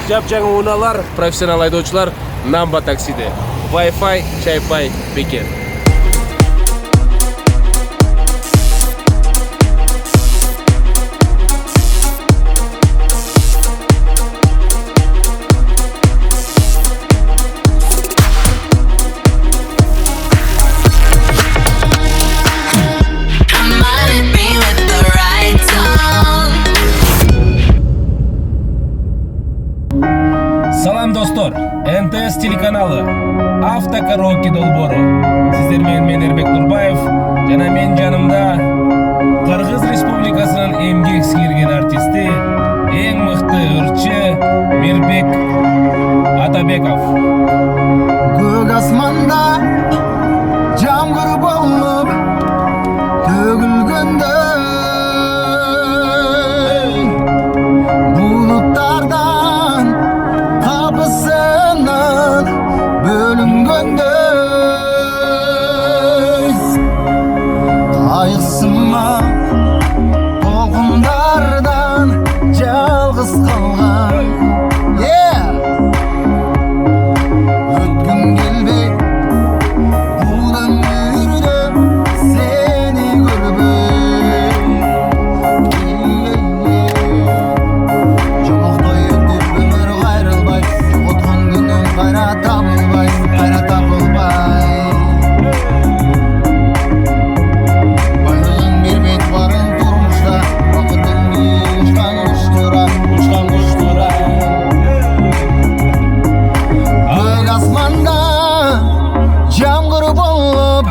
жап-жаңы унаалар, профессионал айдоочулар Намба таксиде. Wi-Fi, чай-пай, бекер. Салам достор, НТС телеканалы, автокараоке долбоору. Сиздер менен мен Эрбек Нурбаев, жана мен жанымда Кыргыз Республикасынын эмгек сиңирген артисти, эң мыкты ырчы Мирбек Атабеков. Көк асманда жамгыр болуп төгүлгөндө булуттардан капысынан бөлүнгөндө кайгысыма толкундардан жалгыз калган өткүм келбей бул өмүрдө сени көрбөй жомоктой өтүп өмүр кайрылбай жоготкон күнүм кайра табылбай байлыгың бербейт барын турмушта бакытыңды учкан куштура көк асманда жамгыр болуп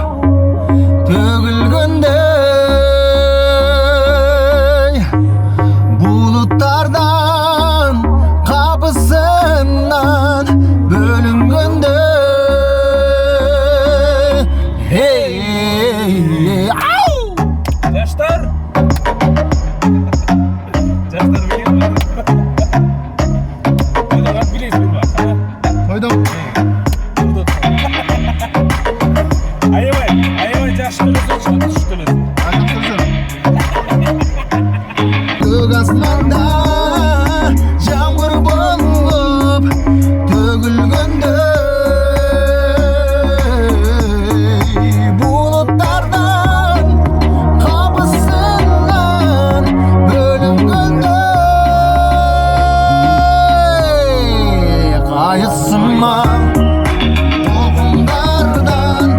төгүлгөндөй булуттардан капысынан бөлүнгөндөй Жаштар! Жаштар билет бар. Ойдон ат билесиз ба? койдум Аябай жакшы төлөсөң, түш төлөсөң. көк асманда жамгыр болуп төгүлгөндөй булуттардан капысынан бөлүнгөндөй кайгысыма толкундардан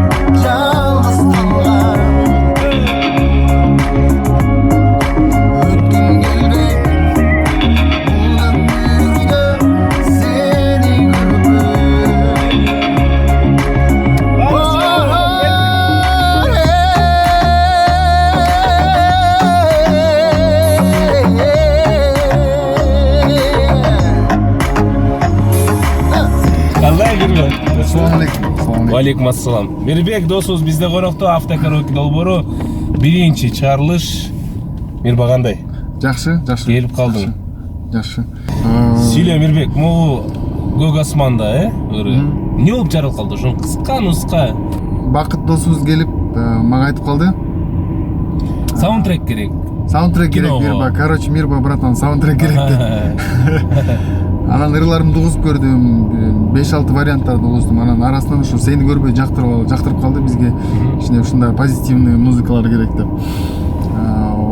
жалгыз калган өткүм келбей бул өмүрдө сени Кандай жүргөн? Assalamu alaikum. Валейкум ассалам. Мирбек досубуз бизде конокто автокараоке долбоору биринчи чыгарылыш. Мирба кандай? Жакшы. Келип калдың. Жакшы. Сүйлө Мирбек, могу көк асманда, эмне болуп жаралып калды? Ошо кыска нуска. Бакыт досубуз келип мага айтып калды. Саундтрек керек. Саундтрек керек Киного. Мирба. Короче, Мирба братан, саундтрек керек деп. Анан ырларымды угуп көрдүм, 5-6 варианттарды угуздум. Анан арасынан ушу сени көрбөй жактырып калды бизге. Ичине ушундай позитивный музыкалар керек деп.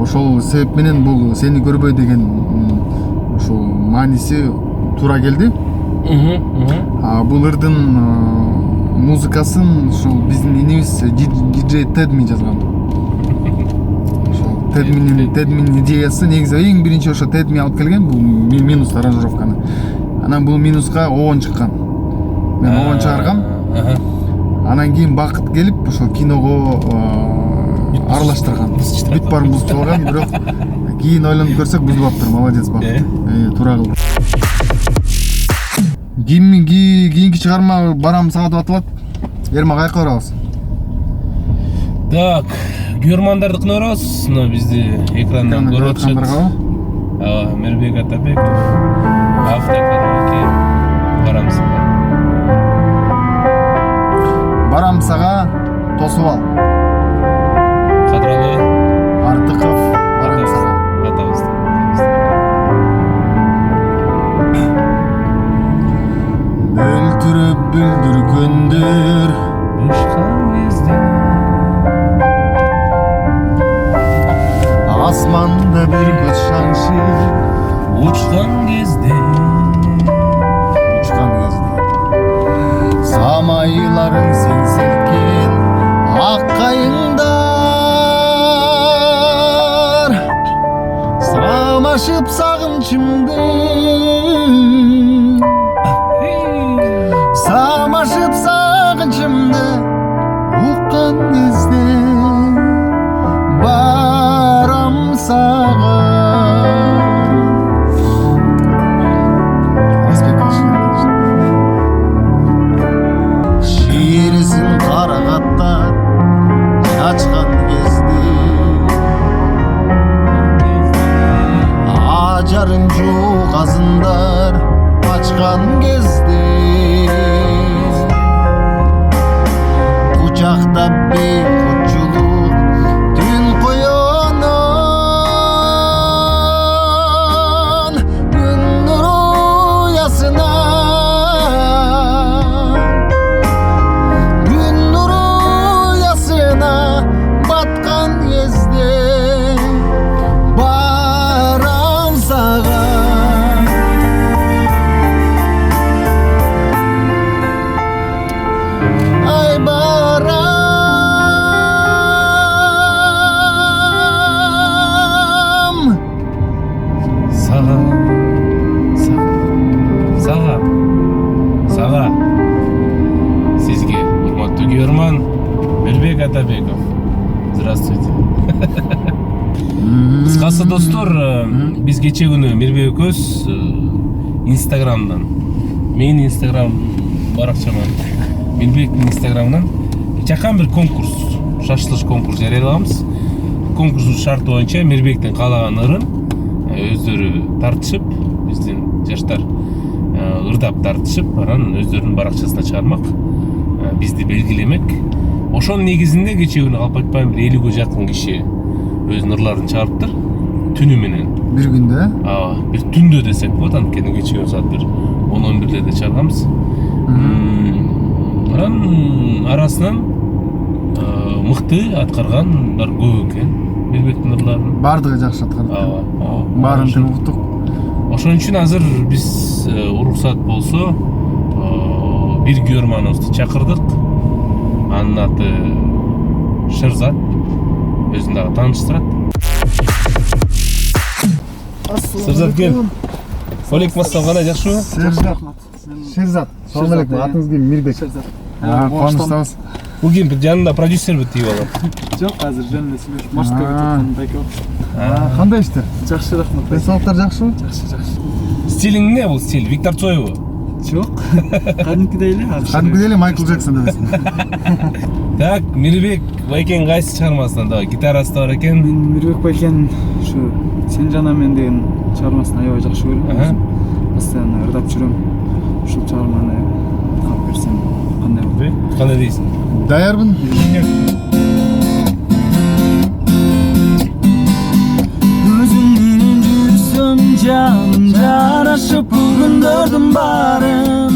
Ошол себеп менен бул сени көрбөй деген ушул мааниси туура келди. Бул ырдын музыкасын ушул биздин инибиз диджей Тедми жазган. Ошол Тедминин идеясы негизи эң биринчи ошо Тедми алып келген бул минус аранжировканы. Анан бул минуска оон чыккан. Мен оон чыгаргам. Анан кийин Бакыт келип ошол киного аралаштырган. Бүт баарын бузуп салган, бирок кийин ойлонуп көрсөк бузулаптыр. Молодец Бакыт. Туура кылды. Кийинки чыгарма барам сага деп атылат. Эрма каяка барабыз? Так, көрмандарды көрөбүз, мына бизди экрандан көрүп атышат. Мирбек Атабеков, автокараоке, Барамсага, тосуп ал. Кадралы, Артыков, Барамсага. бүлдүргөндөр Ұшқан кезде асманда бір көз шаңшы Ұшқан кезде самайларың сен селкен ақ қайыңдар самашып сағынышымды самашып сағынышымды ұққан кезде барам саған шерісін қарағаттар шашқан кезде ажарын жоқ азындар açқан кезде құшақтап бейқұтшылық түн қоянын күн нұры ұясына батқан кезде барам саған ай барам Саға сізге урматтуу көрөрман Мирбек Атабеков. Здравствуйте. Кыскасы достор, биз кече күнү Мирбек экөөбүз Инстаграмдан, менин Инстаграм баракчаман, Мирбектин Инстаграмынан жакан бир конкурс, шашлыш конкурс жарыялаганбыз. Конкурстун шарты боюнча Мирбектин каалаган ырын өздөрү тартышып, биздин жаштар ырдап тартышып, анан өздөрүнүн баракчасына чыгармак, бизди белгилемек. Ошонун негизинде кече күнү калп айтпайм бир 50ге жакын киши өзүнүн ырларын чыгарыптыр түнү менен. bir günde Бир түндө десек болот, анткени кече саат бир 10-11лерде чыгарганбыз. Анан арасынан мыкты аткаргандар көп экен Мирбектин ырларын. бардыгы жакшы аткарды баарын тең уктук. Ошон үчүн азыр биз уруксат болсо бир көрөрманыбызды чакырдык. Анын аты Шерзат. Өзүн дагы тааныштырат. Шерзат кел. Алейкум ассалам, кандай жакшыбы? Шерзат. Салам алейкум. Атыңыз ким? Мирбек. Шерзат. Кубанычтабыз. Бул ким? Жанында продюсерби тийип алат? Жок, азыр жөнүндө сүйлөшүп, маршрутка кетип байке. Кандай иштер? Жакшы, рахмат. Денсаулыктар жакшыбы? Жакшы. Стилиң эмне бул стиль? Виктор Цойбу? Жок. Кадимкидей эле азыр. Кадимки эле Майкл Джексон дебесин. Так, Мирбек байкенин кайсы чыгармасынан да гитарасы да бар экен. Мен Мирбек байкен ушу Сен жана мен деген чыгармасын аябай жакшы көрөм. Постоянно ырдап жүрөм. Ушул чыгарманы калп берсем кандай болот? Кандай дейсиң? Даярбын. Өзүң менен жүрсөм жаным жарашып бүгүндөрдүн баарын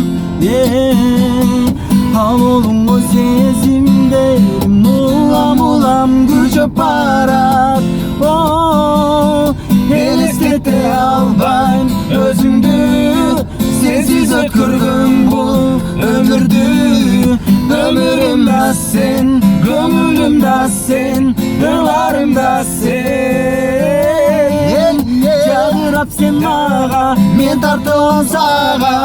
ал олуңго сезимдерим улам күчөп барат элестете албайм өзүңдү сенсиз өткөргөн бул өмүрдү өмүрүм да сен көңүлүм да сен ырларым да сен жагырап сен мага мен тартылам сага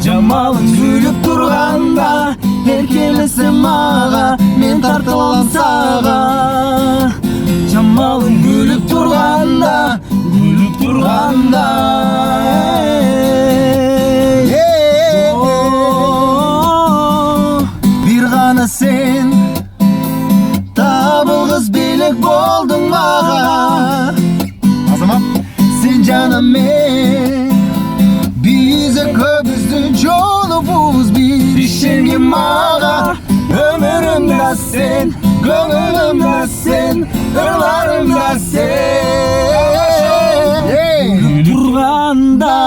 жамалың күлүп турганда эркелесем мага мен тартылам сага жамалың күлүп турганда бир гана сен табылгыс белек болдуң мага Азамат. сен жана мен биз экөөбүздүн жолубуз бир ишенгин мага өмүрүм да сен көңүлүм да сен ырларым да сен турганда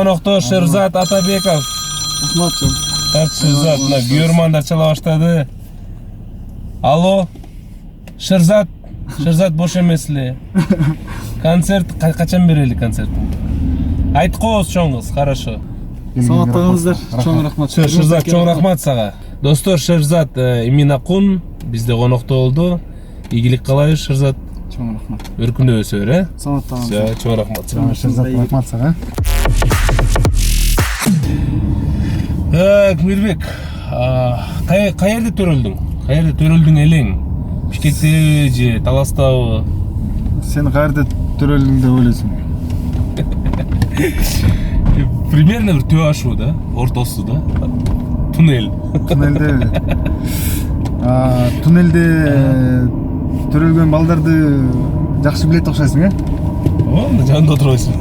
конокто Шерзат Атабеков. Рахматчы. Шерзат, мына күйөрмандар чала баштады. Алло. Шерзат бош эмес эле. Концерт качан берели концертин? Айтып коебуз чоң кыз, хорошо. Саламаттыгыңыздар. Чоң рахмат. Шерзат, чоң рахмат сага. Достор, Шерзат Иминакун бизде конокто болду. Ийгилик каалайбыз, Шерзат. Чоң рахмат. Өркүндө өсө бер, Саламаттыгыңыздар. Чоң рахмат. Шерзат, рахмат сага. Так, Мирбек, каерде төрөлдүң? Каерде төрөлдүң элең? Бишкектеби же Таластабы? Сен каерде төрөлдүң деп ойлойсуң? Примерно бир төө ашуу да, ортосу да. Туннель. Туннелде төрөлгөн балдарды жакшы билет окшойсуң, Жанында отурбайсың.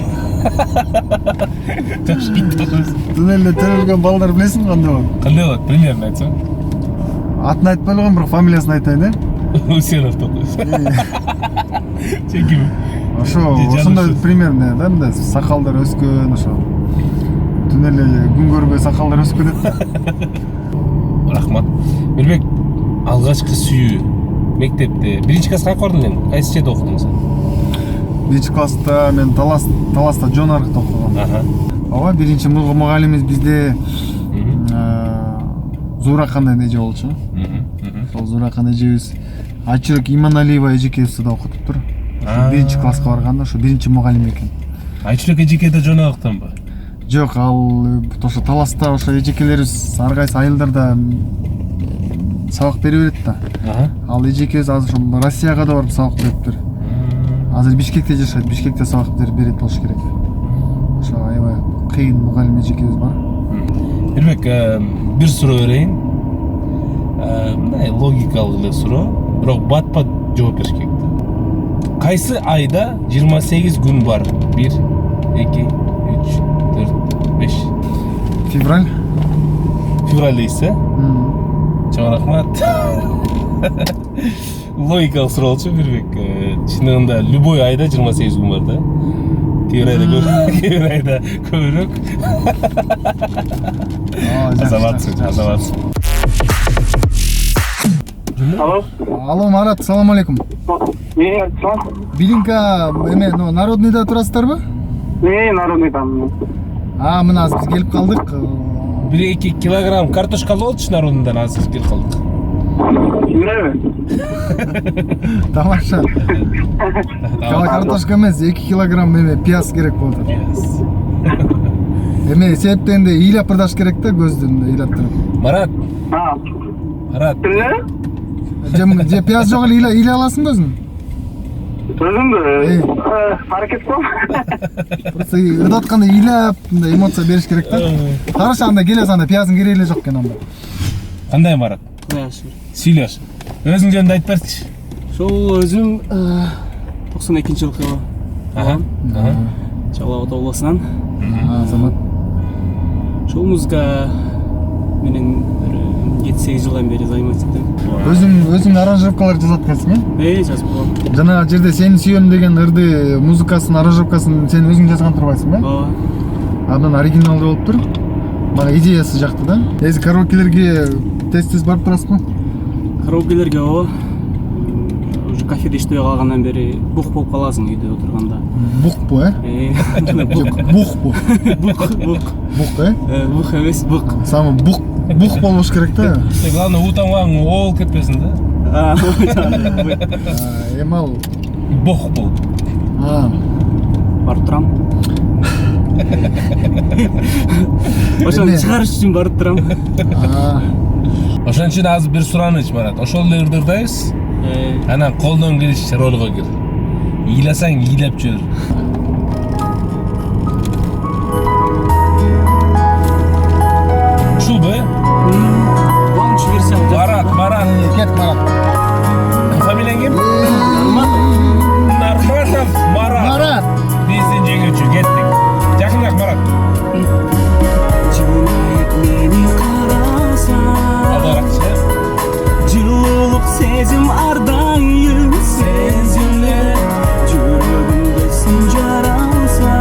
Жакшы кетти окшойсуң. Туннелде төрөлгөн балдар билесиң кандай болот? Кандай болот? Примерно айтсаң. Атын айтпай койгон, бирок фамилиясын айтайын, Усенов такой. Чеким. Ошондой примерно, да, мындай сакалдар өскөн, ошо. Туннелде күн көрбөй сакалдар өскөн эт. Рахмат. Мирбек, алгачкы сүйүү мектепте биринчи класска кайсы бардың элең? Кайсы жерде окудуң сен? Биринчи класста мен Таласта Жон Арыкта окугам. Ооба, биринчи мугалимибиз бизде Зууракан эже болчу. Сол Зууракан эжебиз Айчүрөк Иманалиева эжекебизди да окутуптур. Биринчи класска барганда ошо биринчи мугалим экен. Айчүрөк эжеке да Жон Арыктанбы? Жок, ал ошо Таласта ошо эжекелерибиз ар кайсы айылдарда сабак бере берет да. Ал эжекебиз азыр ошо Россияга да барып сабак бериптир. Азыр Бишкекте жашайт, Бишкекте сабак берет болуш керек. Ошо аябай кыйын мугалим эжекебиз бар. Мирбек, бир суроо берейин. Мындай логикалык эле суроо, бирок бат-бат жооп бериш керек. Кайсы айда 28 күн бар? 1, 2, 3, 4, 5. Февраль. Февраль дейсиз, Чоң рахмат. Логикалык суроо болчу, Мирбек. Чындыгында любой айда 28 күн бар да. Кейбир айда көбүрөөк. Азаматсың. Алло, Марат, салам алейкум. Салам. Билинка эме, Народныйда турасыздарбы? Народныйдамын. Мына азыр биз келип калдык. 1-2 килограмм картошка болчу Народныйдан азыр келип калдык. Кимдеби? Тамаша. Картошка эмес, 2 килограмм эме пияз керек болот. Эме септенде ыйлап ырдаш керек да, көздүн ыйлаттырып. Марат. Марат. Же пияз жок эле ыйлай аласың көзүн? Өзүмдү аракет кылам. Просто ырдатканда ыйлап, мындай эмоция бериш керек да. Карашы, анда келесиң, анда пияздын кереги эле жок экен анда. Кандай Марат? Сүйлөш. Өзүң жөнүндө айтып берчи. Ошол өзүм 92-жылкы Чала Ата обласынан. Азамат. Ошол музыка менен 7-8 жылдан бери заниматься этем. Өзүң аранжировкалар жасап келсиң, жазып коем. Жана жерде сени сүйөм деген ырды музыкасын, аранжировкасын сен өзүң жазган турбайсың, Ооба. Андан оригиналды болуп тур. Мага идеясы жакты да. Эзи караокелерге тез барып турасызбы? Караокелерге ооба. Уже кафеде иштебей калгандан бери бук болуп каласың үйдө отурганда. Букпу, Букпу. Бук, бук эмес, бук. Самы бук болуш керек да. Главное, утамгаң оол кетпесин да. Эми ал Бох бол. Барып турам. Ошону чыгарыш үчүн барып турам. Ошон үчүн азыр бир сураныч Марат. Ошол эле ырдырдайбыз. Анан колдон келиш ролго кир. Ыйласаң ыйлап жүр. Ушулбу? Лаунч версия. Марат. кет Марат. Фамилияң ким? Нарматов Марат. Марат. Биздин жеңүүчү, кеттик. Жакыныраак Марат. Алдаракчы. Жылуулук сезим ардайым сезиле, жүрөгүмдө сын жаралса.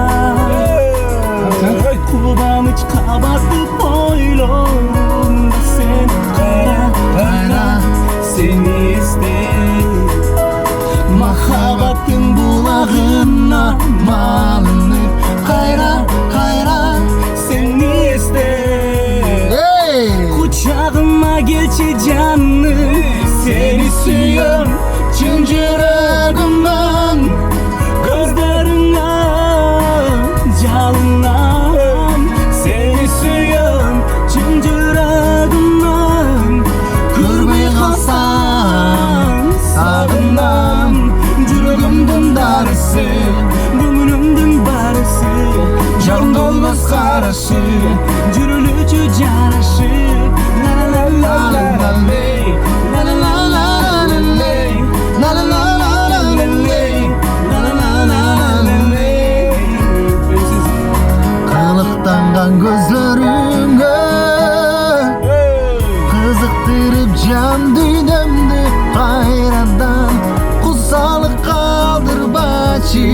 кайрадан кусалык калтырбачы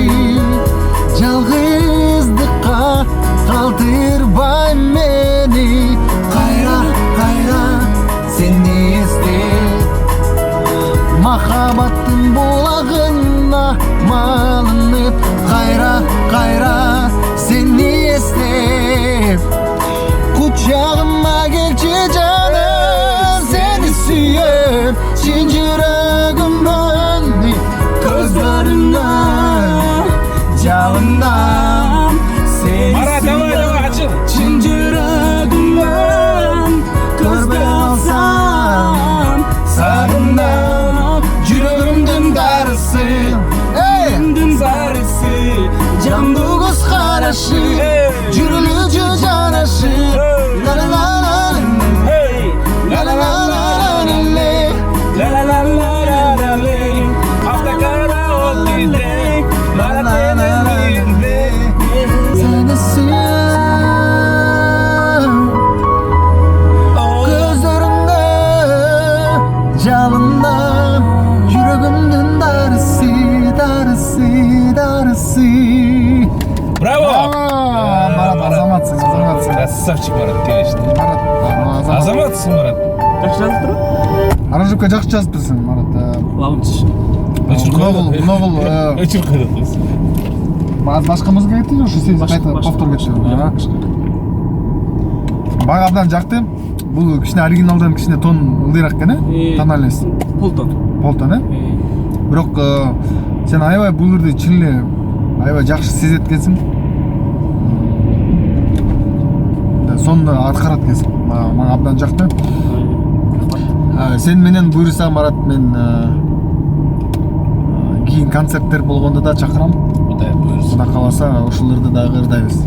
жалгыздыкка калтырбай мени кайра кайра сени эстеп махаббаттын булагына малынып кайра кайра сени эстеп кучагыма келчи жаным сени сүйөм чын жүрөгүмөн көздөрүңө жалынам сени Марат, давай, давай, ачыл. чын жүрөгүмөн көрбөй алсам сагынам жүрөгүмдүн дарысы өмдүн зарысы жамдуу көз карашы жүрүлүчү жанашы ла ла ла ла ла ла ла ла ле La la la la la la le. Hafta karaoke'de Marat'ın elinde. Seni suyum gözlerimde canımda yüreğimden darısı darısı darısı. Bravo. Marat azamatsın azamatsın. Красавчик Марат, конечно. Marat Азаматсың Марат. Жакшы жазып турбу? Аранжировка жакшы жазыптырсың Марат. Лаунч. Гногул Өчүр коёбуз. башка музыка кетти же ушу сен кайта повтор кетти. Мага абдан жакты. Бул кичине оригиналдан кичине тон ылдыйраак экен, тональность. Полтон. Полтон, Бирок сен аябай бул жерде чын эле аябай жакшы сезет экенсиң. Сонун аткарат экенсиң. Мага абдан жакты. Сен менен буйруса Марат, мен кийин концерттер болгондо да чакырам. Кудай буйрса. Кудай кааласа ошолорду дагы ырдайбыз.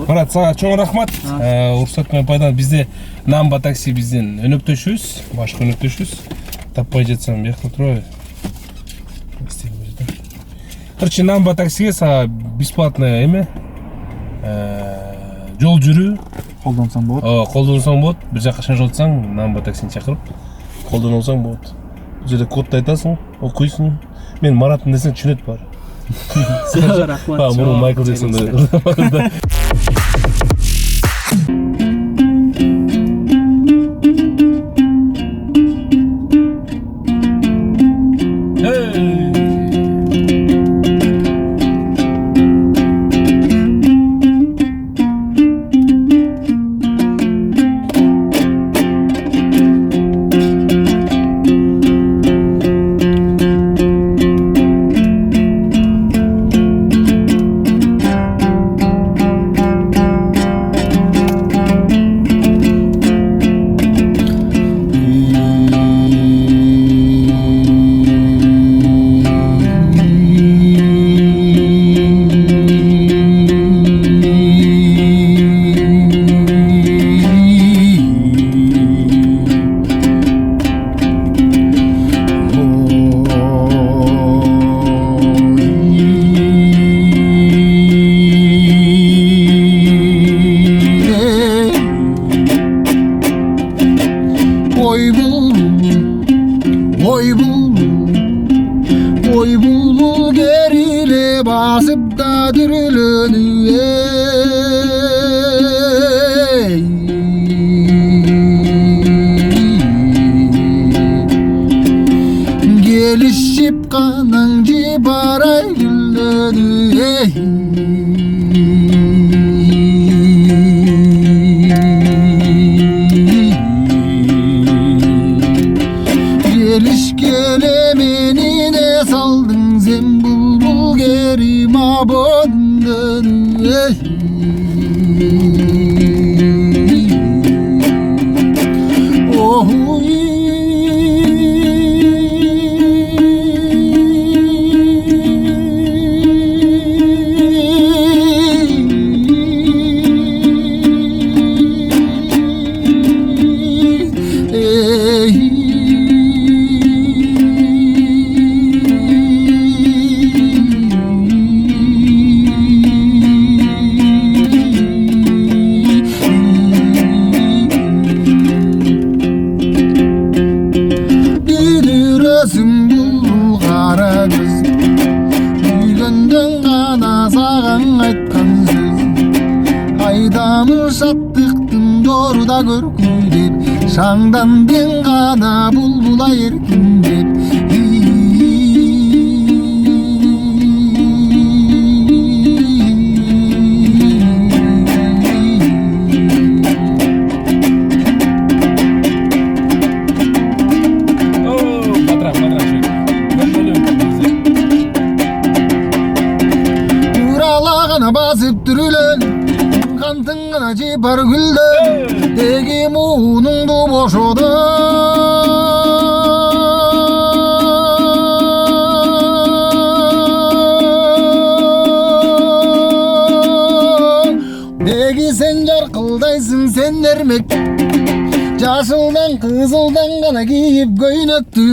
Марат, сага чоң рахмат. Уруксат менен пайдаланып, бизде Намба такси биздин өнөктөшүбүз, башкы өнөктөшүбүз. Таппай жатсам бияқта турабы. Короче, Намба таксиге сага бесплатно эме жол жүрүү Колдонсаң болот. колдонсоң болот. Бир жака шашылсаң, Намба таксини чакырып колдоно алсаң болот. Бул жерде кодду айтасың, окуйсуң. Мен Мараттын десең түшүнөт баары. Сага рахмат. Мурун Майкл Джексонду. Oy bulbul gerile basıp da dürülünü gelişip kanın cibaray güllünü geliş gelemenine saldın sen bulbul gerim abondan oh да көркүдеп, шаңдандың гана булбулай эркиндеп. Басып түрүлөн кантың гана жипар гүлдө деги муунуңду бошодо деги сен жаркылдайсың сен эрмек жашылдан кызылдан гана кийип көйнөктү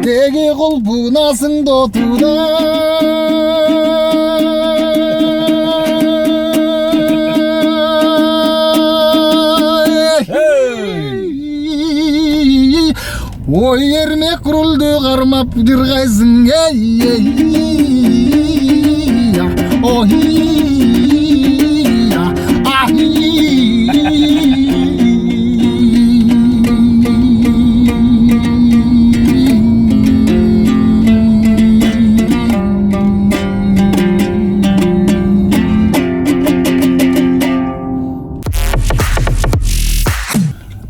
деги кулпунасың дотуда ой ермек рулду кармап жыргайсың ой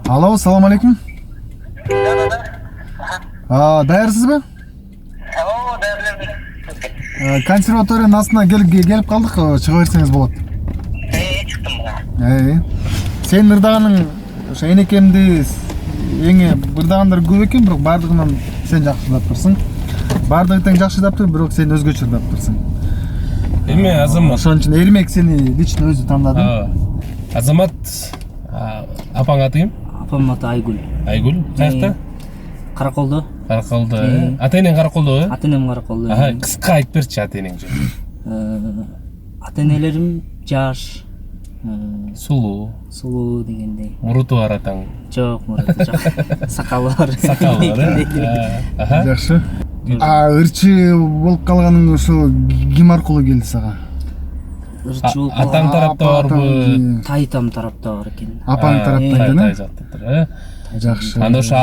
алло, салам алейкум. Даярсызбы? Консерваториянын астына келип калдык, чыга берсеңиз болот. Чыктым буга. Сен ырдаганың ошо энекемди эң ырдагандар көп экен, бирок бардыгынан сен жакшы ырдап турсуң. Бардыгы тең жакшы ырдап тур, бирок сен өзгөчө ырдап турсуң. Эми Азамат. Ошон үчүн Эрмек сени лично өзү тандады. Азамат, апаң аты ким? Апамдын аты Айгүл. Айгүл, каякта? Караколдо. Караколдо. Ата-энең Караколдо, э? Ата-энем Караколдо. Кыска айтып берчи ата-энең жөнүндө. Ата-энелерим жаш. Сулуу дегендей. Муруту бар атаң? Жок, муруту жок. Сакалы бар. Сакалы бар, э? Жакшы. Ырчы болуп калганың ошо ким аркылуу келди сага? Ырчы болуп Атаң тарапта барбы? Тайтам тарапта бар экен. Апаң тарапта экен, Тай жактатыр, э? Жакшы. Анда ошо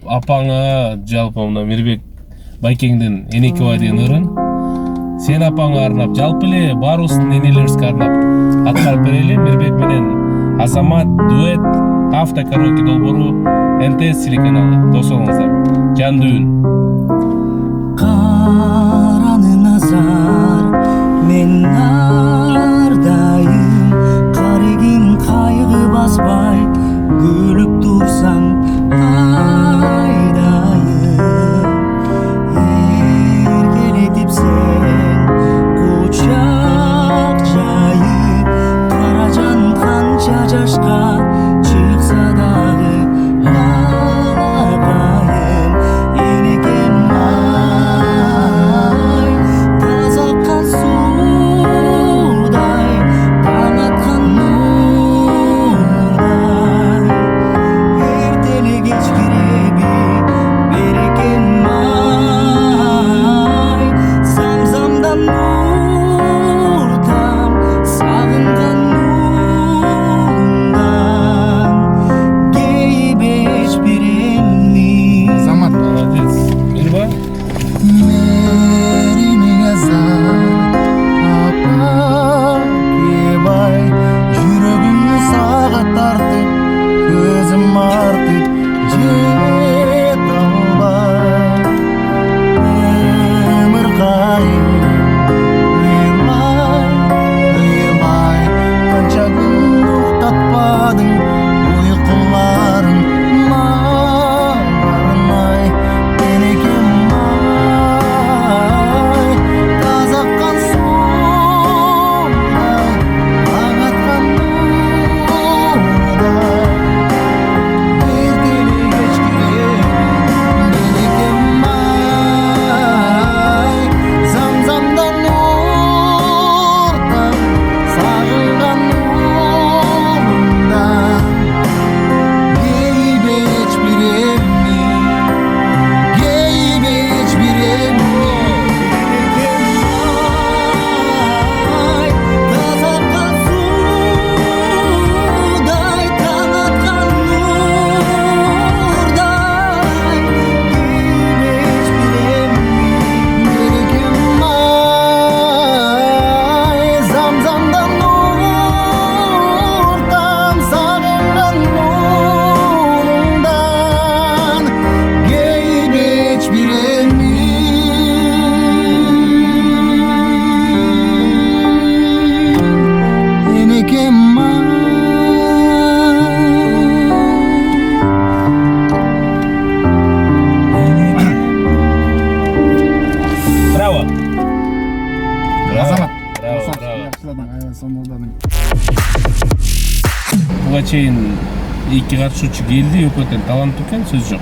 апаңа жалпы мына Мирбек Байкеңдин Энекебай деген ырын сен апаңа арнап, жалпы эле баарыбыздын энелерибизге арнап аткарып берели. Мирбек менен Азамат дуэт автокараоке долбоору МТС телеканалы. Досуңуздар жандуу үн. Караны назар мен ардайым карегин кайгы баспай күлүп турсаң айдайым эркелетип сен кучак жайып каражан канча жашка чыкса дагы алакайым энекем ай таза аккан суудай таң аткан нурдай эртеле кеч киреби берекем ай замзамдан нуртам сагынган нурундан кейип эч биремни. Азамат, Молодец. Мирба? мерине зар апа кебай жүрөгүм сага тартып көзүм артып жете албай өмүр кайым ыйлай канча күн уктатпадың уйкуларың бармай энекем ай таза аккан суудай таң аткан нурдай эртеле кеч киреби ага чейин эки катышуучу келди, өкөтөн таланттуу экен, сөз жок.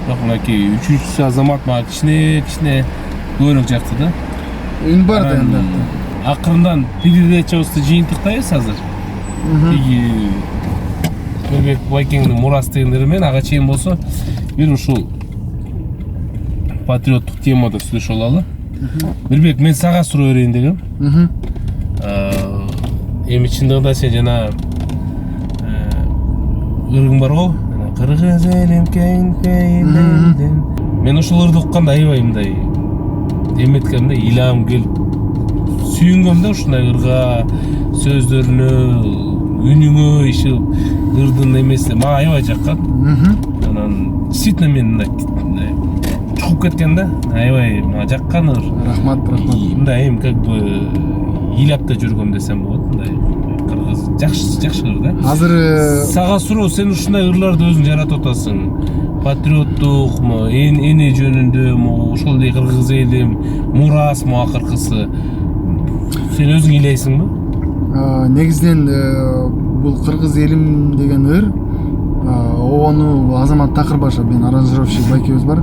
Бирок мынакей үчүнчүсү Азамат мага кичине көбүрөөк жакты да. Ин бар да Анан эми. акырындан передачабызды жыйынтыктайбыз азыр. Тиги Мирбек Байкеңдин Мурас дегендери менен ага чейин болсо бир ушул патриоттук темада сүйлөшүп алалы. Мирбек, мен сага суроо берейин дегем. Эми чындыгында сен жана ыргың бар го? Кыргыз элим кең пейилден. Мен ушул ырды укканда аябай мындай эметкем да, илам келип сүйүнгөм да ушундай ырга, сөздөрүнө, үнүңө, иши ырдын эмеси мага аябай жаккан. Анан действительно мен мындай чугуп кеткен да, аябай мага жаккан ыр. Рахмат. Мындай эми как бы ыйлап да жүргөм десем болот, мындай кыргыз жакшы ыр да. Азыр Сага суроо, сен ушундай ырларды өзүң жаратып атасың. Патриоттук, эне жөнүндө, ошолдой кыргыз элим, Мурас акыркысы. Сен өзүң ыйлайсыңбы? негизинен бул кыргыз элим деген ыр ону Азамат Такырбашев, мен аранжировщик байкебиз бар.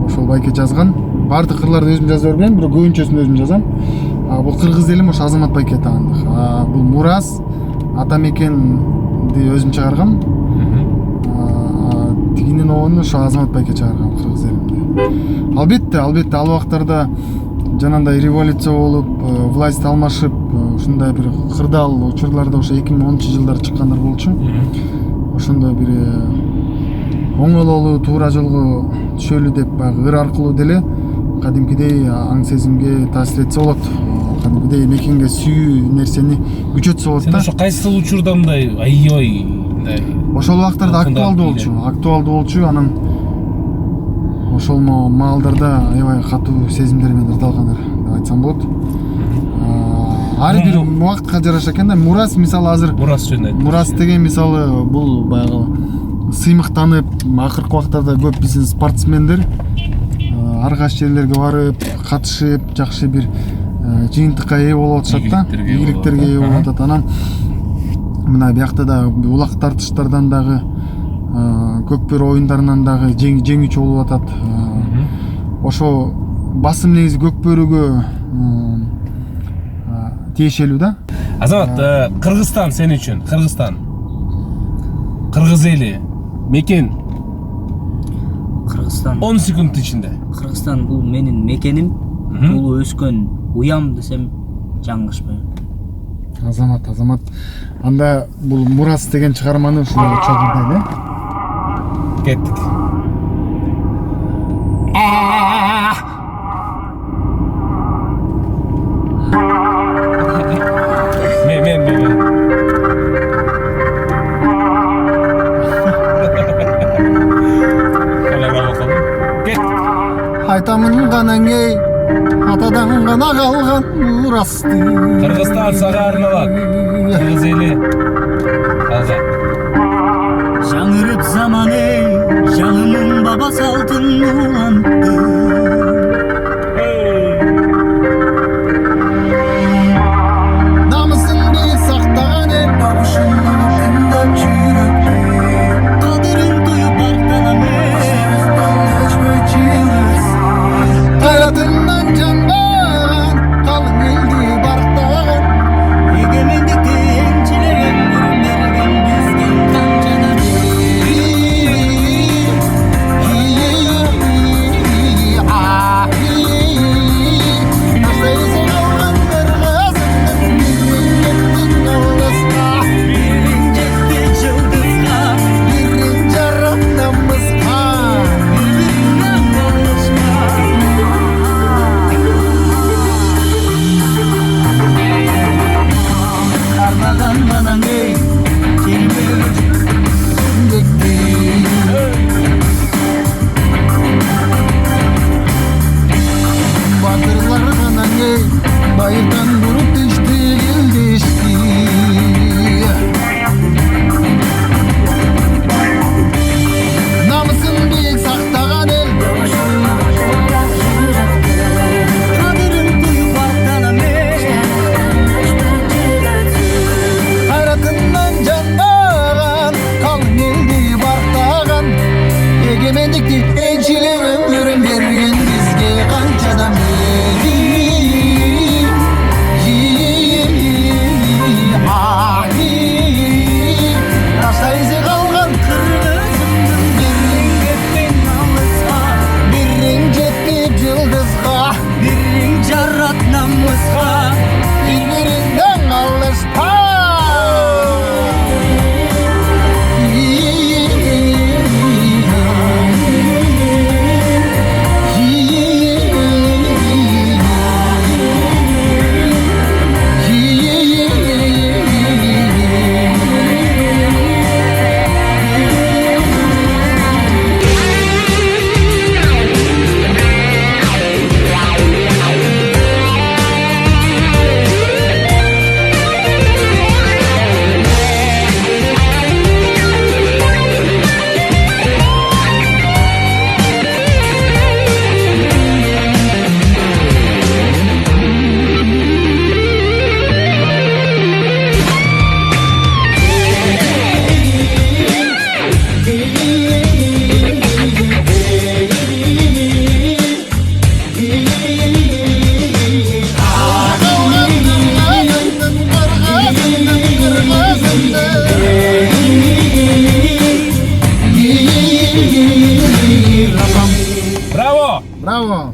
Ошол байке жазган. Бардык ырларды өзүм жаза бербейм, бирок көбүнчөсүн өзүм жазам. Бул кыргыз элим ошо Азамат байке таандык. Бул Мурас ата мекенди өзүм чыгаргам. Тигинин оonu ошо Азамат байке чыгарган кыргыз элимди. Албетте ал убактарда жанагындай революция болуп, власть алмашып, ушундай бир кырдаал учурларда ошо 2010-жылдары чыккандар болчу. Ошондой бир оңололуу туура жолго түшөлү деп баягы ыр аркылуу деле кадимкидей аң сезимге таасир этсе болот. Кадимкидей мекенге сүйүү нерсени күчөтсө болот Сен да. ошо кайсы учурда мындай аябай мындай Ошол убактарда актуалдуу болчу, анан ошол маалдарда аябай катуу сезимдер менен ырдалгандар деп айтсам болот. Ар бир убактка жараша экен да. Мурас мисалы азыр Мурас жөнүндө айт. Мурас деген мисалы бул баягы сыймыктанып, акыркы убактарда көп биздин спортсмендер ар кайсы жерлерге барып, катышып, жакшы бир жыйынтыкка ээ болуп атышат да. Ийгиликтерге ээ болуп атат. Анан мына биякта да улак тартыштардан дагы көкбөр оюндарынан дагы жеңүүчү болуп атат. Ошо басым негизи көкбөрүгө тиешелүү да. Азамат, Кыргызстан сен үчүн, Кыргызстан. Кыргыз эли, мекен Кыргызстан. 10 секунд ичинде. Кыргызстан бул менин мекеним, туулуп өскөн уям десем жаңылышпайм. Азамат. Анда бул Мурас деген чыгарманы ушундай чогулдайлы. Кеттик. Мен. Айтамын гана эй, атадан гана калган Мурасты. Кыргызстан сага арналат. Кыргыз эли алга. Жаңырып заман эй, жаңымын баба салтын улантты. Намысын бир сактаган эл табышын тыңдап жүрөктү. Кадырын туюп артанам Кайратынан жанбаган калың элди барктаган. эгемендикти энчилеген берген бизге. Bilemedikti encili ömrüm bergen bizge kançadan Rasta izi kalgan kırmızımdın Birring ettin namızga Birring jettik yıldızga Birring jarrat namızga Birbirinden alışta Bravo. Bravo.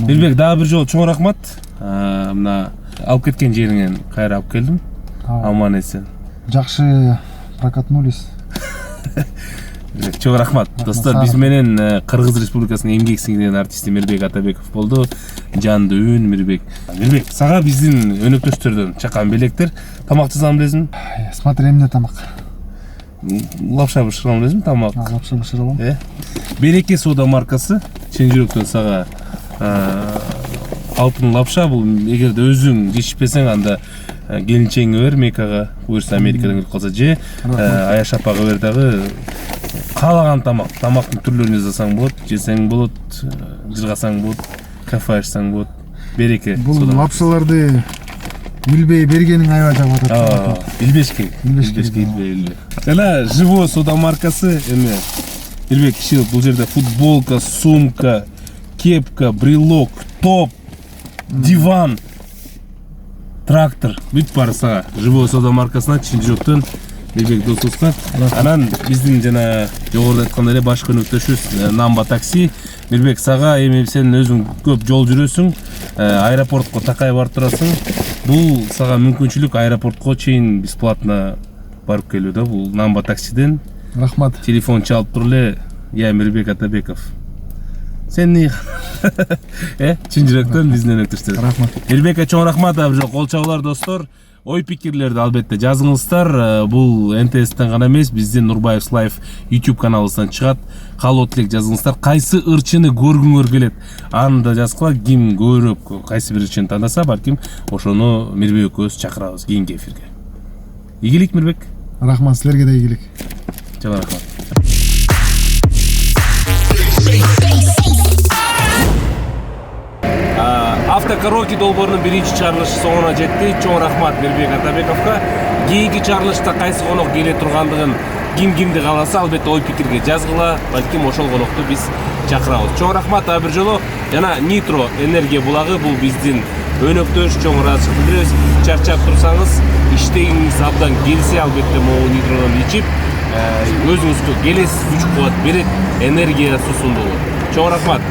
Мирбек, дагы бир жолу чоң рахмат. Мына алып кеткен жериңен кайра алып келдим. Аман эсен. Жакшы прокатнулись. Чоң рахмат. Достор, биз менен Кыргыз Республикасынын эмгек сиңирген артисти Мирбек Атабеков болду. Жанды үн Мирбек. Мирбек, сага биздин өнөктөштөрдөн чакан белектер. Тамак жасаган билесиңби? Смотри, эмне тамак. Лапша бышырган билесиңби тамак? Лапша бышырган. Береке соода маркасы чын жүрөктөн сага алтын лапша. Бул эгерде өзүң жешпесең анда келинчеңе бер, Мекага, буюрса Америкадан келип калса же Аяш апага бер дагы каалаган тамактын түрлөрүн жасасаң болот, жесең болот, жыргасаң болот, кафе ачсаң болот. Береке. Бул лапшаларды билбей бергениң аябай жагып атат. Билбеш керек. Билбей. Жана живой сода маркасы эме Мирбек киши бул жерде футболка, сумка, кепка, брелок, топ, диван, трактор бүт баары сага живой сода маркасынан чын жүрөктөн Мирбек досубузга. Анан биздин жана жогоруда айткандай эле башкы өнөктөшүбүз Намба такси. Мирбек, сага эми сен өзүң көп жол жүрөсүң, аэропортко такай барып турасың. Бул сага мүмкүнчүлүк аэропортко чейин бесплатно барып келүү да. Бул Намба таксиден. Рахмат. Телефон чалып туруп эле, я Мирбек Атабеков. Сен не? Чын жүрөктөн биздин өнөктөштөр. Рахмат. Мирбекке чоң рахмат. Абы жок кол чабуулар достор. Ой пикирлерди албетте жазыңыздар. Бул НТСтен гана эмес, биздин Нурбаевс Live YouTube каналыбыздан чыгат. Калоо тилек жазыңыздар. Кайсы ырчыны көргүңөр келет? Аны да жазгыла. Ким көбүрөөк кайсы бир ырчыны тандаса, балким ошону Мирбек экөөбүз чакырабыз кийинки эфирге. Ийгилик Мирбек. Рахмат, силерге да ийгилик. Чоң рахмат. Автокароки долбоорунун биринчи чыгарылышы соңуна жетти. Чоң рахмат Мирбек Атабековго. Кийинки чыгарылышта кайсы конок келе тургандыгын кимди кааласа албетте ой пикирге жазгыла. Балким ошол конокту биз чакырабыз. Чоң рахмат а бир жолу. Жана Nitro энергия булагы бул биздин өнөктөш. Чоң ыраазычылык билдиребиз. Чарчап турсаңыз, иштегиңиз абдан келсе албетте могу Nitro'дан ичип, өзүңүзгө келесиз күч кубат берет, энергия суусундуу. Чоң рахмат.